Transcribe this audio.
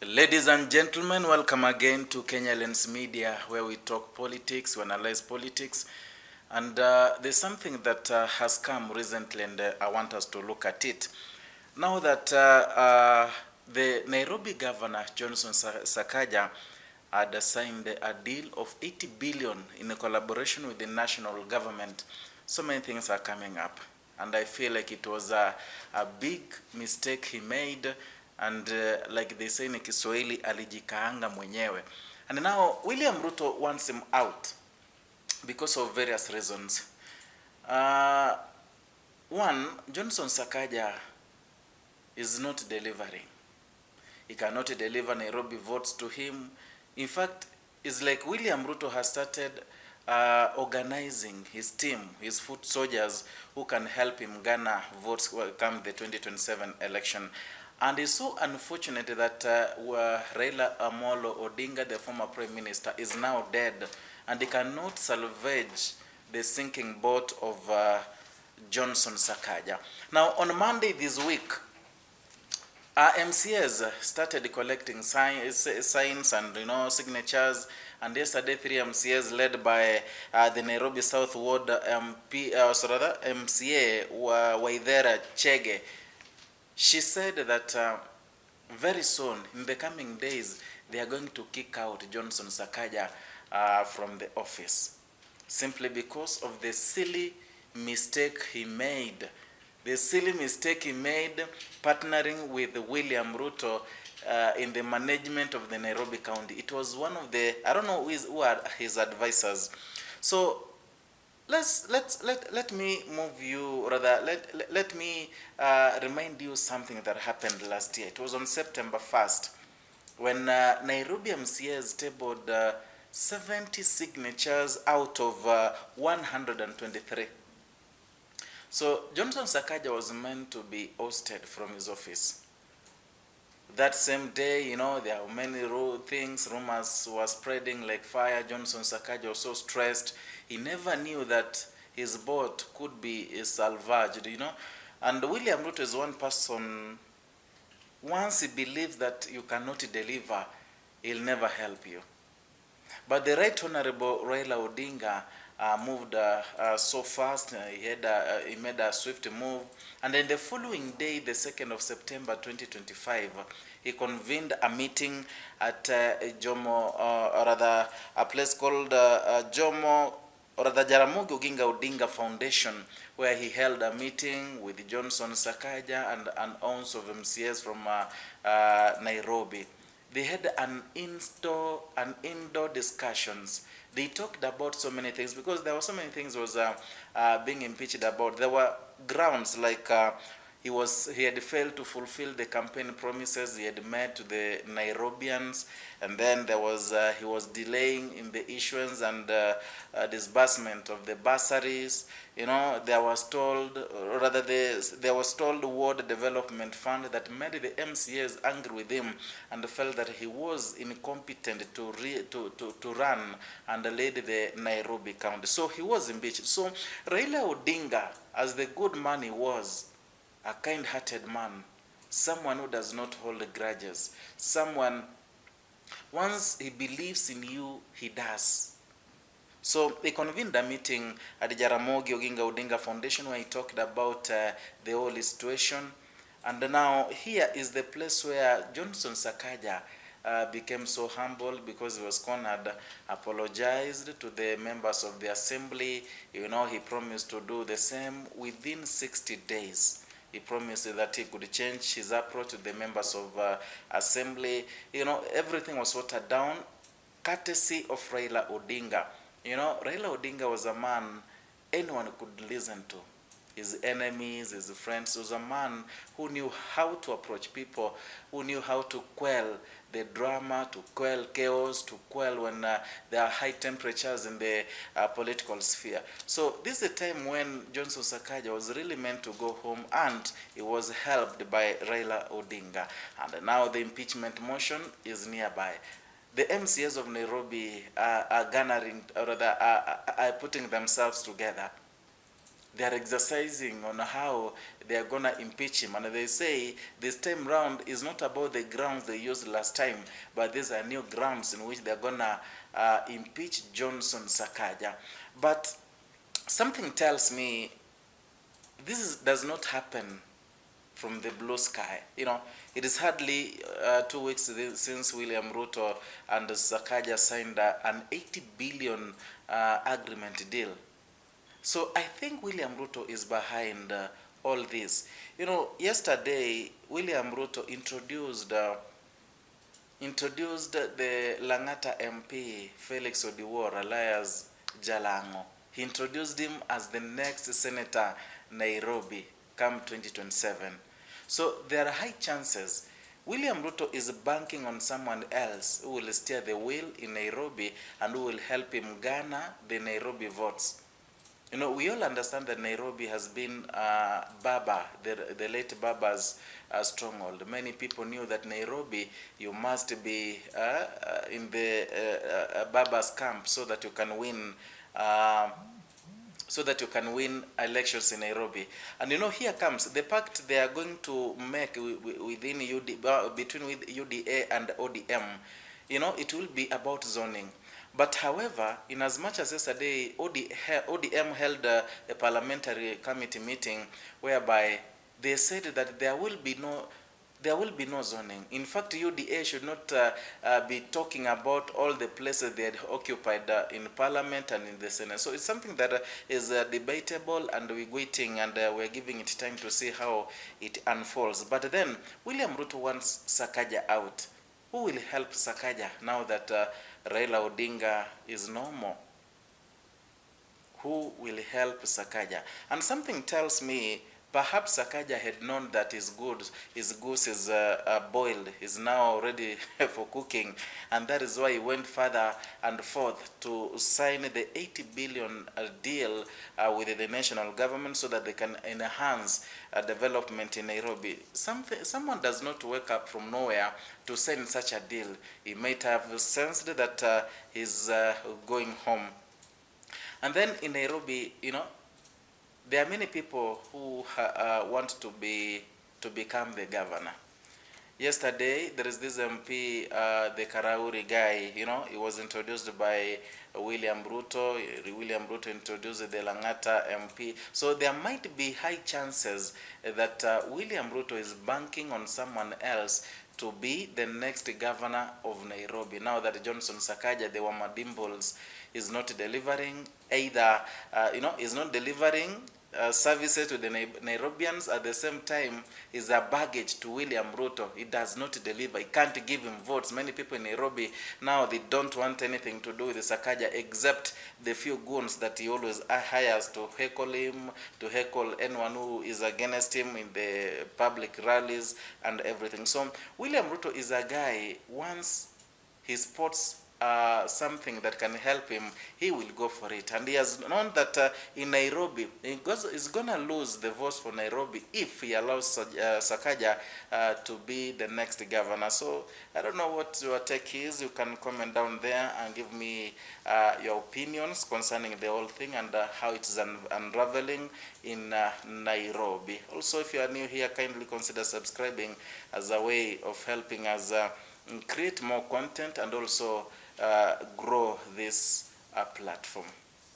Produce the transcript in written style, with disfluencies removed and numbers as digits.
Ladies and gentlemen, welcome again to Kenya Lens Media, where we talk politics, we analyze politics. And there's something that has come recently, and I want us to look at it. Now that the Nairobi governor, Johnson Sakaja, had signed a deal of 80 billion in a collaboration with the national government, so many things are coming up. And I feel like it was a big mistake he made, and like they say in Kiswahili, alijikaanga mwenyewe. And now William Ruto wants him out because of various reasons. One, Johnson Sakaja is not delivering. He cannot deliver Nairobi votes to him. In fact, it's like William Ruto has started organizing his team, his foot soldiers, who can help him garner votes come the 2027 election. And it's so unfortunate that Raila Amolo Odinga, the former prime minister, is now dead, and he cannot salvage the sinking boat of Johnson Sakaja. Now, on Monday this week, MCAs started collecting signs and signatures, and yesterday 3 MCAs led by the Nairobi South Ward MCA Waithera Chege. She said that very soon, in the coming days, they are going to kick out Johnson Sakaja from the office, simply because of the silly mistake he made. The silly mistake he made partnering with William Ruto in the management of the Nairobi County. It was one of the, I don't know who are his advisors. So let me move you, rather, let me remind you something that happened last year. It was on September 1st when Nairobi MCAs tabled 70 signatures out of 123. So Johnson Sakaja was meant to be ousted from his office. That same day, there are many things, rumors were spreading like fire. Johnson Sakaja was so stressed. He never knew that his boat could be salvaged, And William Ruto is one person, once he believes that you cannot deliver, he'll never help you. But the Right Honorable Raila Odinga moved so fast. He made a swift move, and then the following day, the 2nd of September 2025, he convened a meeting at Jomo, or rather a place called Jomo, or the Jaramogi Oginga Odinga Foundation, where he held a meeting with Johnson Sakaja and an ounce of MCS from Nairobi. They had an indoor discussions. They talked about so many things, because there were so many things was being impeached about. There were grounds like he had failed to fulfill the campaign promises he had made to the Nairobians, and then there was he was delaying in the issuance and disbursement of the bursaries. There was told, or rather, there was told Ward Development Fund that made the MCAs angry with him and felt that he was incompetent to run and lead the Nairobi County. So he was impeached. So Raila Odinga, as the good man he was, a kind-hearted man, someone who does not hold grudges, someone, once he believes in you, he does. So they convened a meeting at the Jaramogi Oginga Odinga Foundation, where he talked about the whole situation. And now here is the place where Johnson Sakaja became so humble, because he was cornered, apologized to the members of the assembly. He promised to do the same within 60 days. He promised that he could change his approach to the members of assembly. Everything was watered down, courtesy of Raila Odinga. Raila Odinga was a man anyone could listen to. His enemies, his friends. He was a man who knew how to approach people, who knew how to quell the drama, to quell chaos, to quell when there are high temperatures in the political sphere. So this is the time when Johnson Sakaja was really meant to go home, and he was helped by Raila Odinga. And now the impeachment motion is nearby. The MCAs of Nairobi are garnering, or rather, are putting themselves together. they are exercising on how they are gonna impeach him, and they say this time round is not about the grounds they used last time, but these are new grounds in which they are gonna impeach Johnson Sakaja. But something tells me does not happen from the blue sky. You know, it is hardly 2 weeks since William Ruto and Sakaja signed an 80 billion agreement deal. So I think William Ruto is behind all this. You know, yesterday William Ruto introduced the Langata MP Felix Odiwuor alias Jalango. He introduced him as the next senator Nairobi come 2027. So there are high chances William Ruto is banking on someone else who will steer the wheel in Nairobi and who will help him garner the Nairobi votes. You know, we all understand that Nairobi has been Baba, the late Baba's stronghold. Many people knew that Nairobi, you must be in the Baba's camp so that you can win elections in Nairobi. And you know, here comes the pact they are going to make within between UDA and ODM. You know, it will be about zoning. But however, in as much as yesterday ODM held a parliamentary committee meeting whereby they said that there will be no zoning. In fact, UDA should not be talking about all the places they had occupied in Parliament and in the Senate. So it's something that is debatable, and we're waiting, and we're giving it time to see how it unfolds. But then, William Ruto wants Sakaja out. Who will help Sakaja now that Raila Odinga is no more? Who will help Sakaja? And something tells me perhaps Sakaja had known that his goose is boiled, is now ready for cooking, and that is why he went further and forth to sign the 80 billion deal with the national government so that they can enhance development in Nairobi. Someone does not wake up from nowhere to sign such a deal. He might have sensed that he's going home. And then in Nairobi, you know, there are many people who want to become the governor. Yesterday, there is this MP, the Karauri guy, you know, he was introduced by William Ruto. William Ruto introduced the Langata MP. So there might be high chances that William Ruto is banking on someone else to be the next governor of Nairobi. Now that Johnson Sakaja, the Wamadimbos, is not delivering either, is not delivering services to the Nairobians, at the same time is a baggage to William Ruto. He does not deliver. He can't give him votes. Many people in Nairobi now, they don't want anything to do with the Sakaja except the few goons that he always hires to heckle him, to heckle anyone who is against him in the public rallies and everything. So William Ruto is a guy, once he spots something that can help him, he will go for it. And he has known that in Nairobi, he's going to lose the votes for Nairobi if he allows Sakaja to be the next governor. So I don't know what your take is. You can comment down there and give me your opinions concerning the whole thing and how it's unraveling in Nairobi. Also, if you are new here, kindly consider subscribing as a way of helping us create more content and also grow this platform.